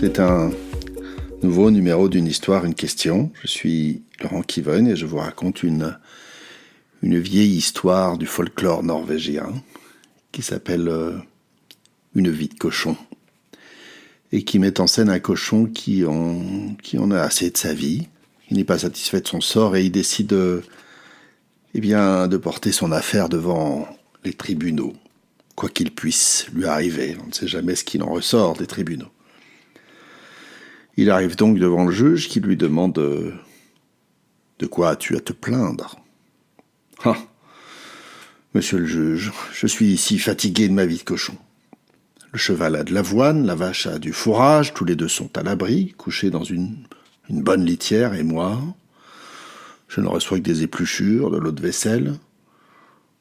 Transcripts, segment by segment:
C'est un nouveau numéro d'une histoire, une question. Je suis Laurent Kiven et je vous raconte une vieille histoire du folklore norvégien qui s'appelle Une vie de cochon et qui met en scène un cochon qui en a assez de sa vie. Il n'est pas satisfait de son sort et il décide de porter son affaire devant les tribunaux. Quoi qu'il puisse lui arriver, on ne sait jamais ce qu'il en ressort des tribunaux. Il arrive donc devant le juge qui lui demande de quoi as-tu à te plaindre ? Ah, monsieur le juge, je suis si fatigué de ma vie de cochon. Le cheval a de l'avoine, la vache a du fourrage, tous les deux sont à l'abri, couchés dans une bonne litière, et moi, je ne reçois que des épluchures, de l'eau de vaisselle.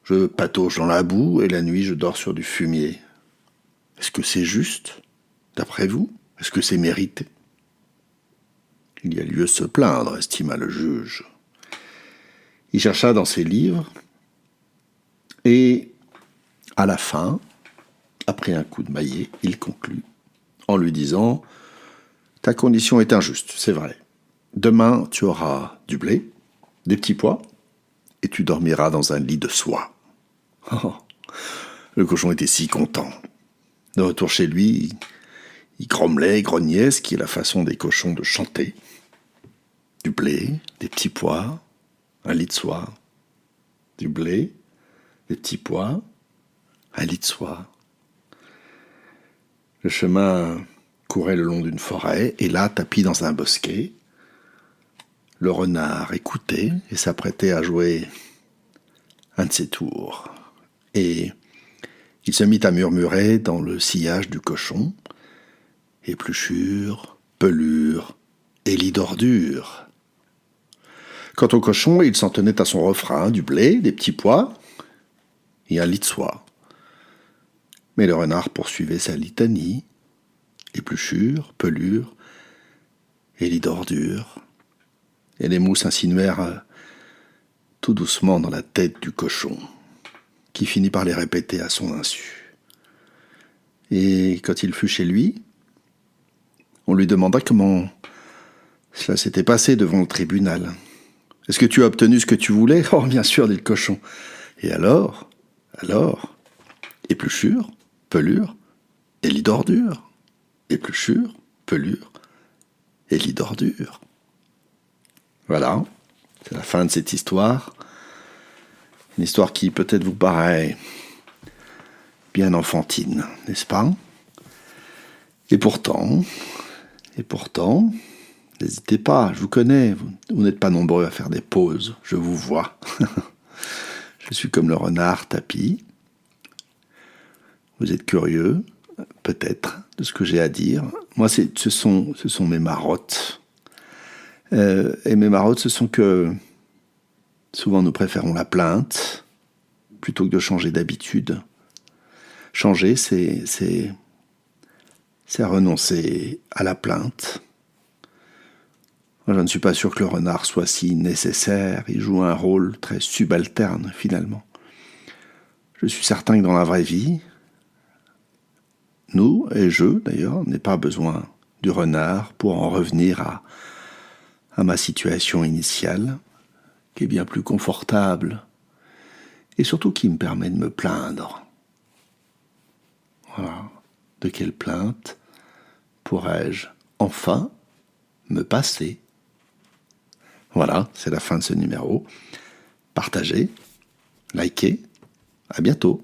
Je patauge dans la boue et la nuit je dors sur du fumier. Est-ce que c'est juste, d'après vous ? Est-ce que c'est mérité ? Il y a lieu de se plaindre, estima le juge. Il chercha dans ses livres et, à la fin, après un coup de maillet, il conclut en lui disant « Ta condition est injuste, c'est vrai. Demain, tu auras du blé, des petits pois, et tu dormiras dans un lit de soie. » Oh, le cochon était si content. De retour chez lui, il grommelait, grognait, ce qui est la façon des cochons de chanter. Du blé, des petits pois, un lit de soie. Du blé, des petits pois, un lit de soie. Le chemin courait le long d'une forêt, et là, tapi dans un bosquet, le renard écoutait et s'apprêtait à jouer un de ses tours. Et il se mit à murmurer dans le sillage du cochon « Épluchure, pelure et lit d'ordure ». Quant au cochon, il s'en tenait à son refrain, du blé, des petits pois et un lit de soie. Mais le renard poursuivait sa litanie, épluchure, pelure et lit d'ordure. Et les mots s'insinuèrent tout doucement dans la tête du cochon, qui finit par les répéter à son insu. Et quand il fut chez lui, on lui demanda comment cela s'était passé devant le tribunal. « Est-ce que tu as obtenu ce que tu voulais ?»« Oh, bien sûr, dit le cochon. »« Et alors, épluchure, pelure et lit d'ordure. Épluchure, pelure et lit d'ordure. » Voilà, c'est la fin de cette histoire. Une histoire qui peut-être vous paraît bien enfantine, n'est-ce pas ? Et pourtant, n'hésitez pas, je vous connais, vous n'êtes pas nombreux à faire des pauses, je vous vois. Je suis comme le renard tapi. Vous êtes curieux, peut-être, de ce que j'ai à dire. Moi, ce sont mes marottes. Et mes marottes, ce sont que souvent nous préférons la plainte plutôt que de changer d'habitude. Changer, c'est renoncer à la plainte. Moi, je ne suis pas sûr que le renard soit si nécessaire. Il joue un rôle très subalterne, finalement. Je suis certain que dans la vraie vie, nous, et je d'ailleurs, n'ai pas besoin du renard pour en revenir à ma situation initiale, qui est bien plus confortable, et surtout qui me permet de me plaindre. Voilà. De quelle plainte pourrais-je enfin me passer ? Voilà, c'est la fin de ce numéro. Partagez, likez, à bientôt.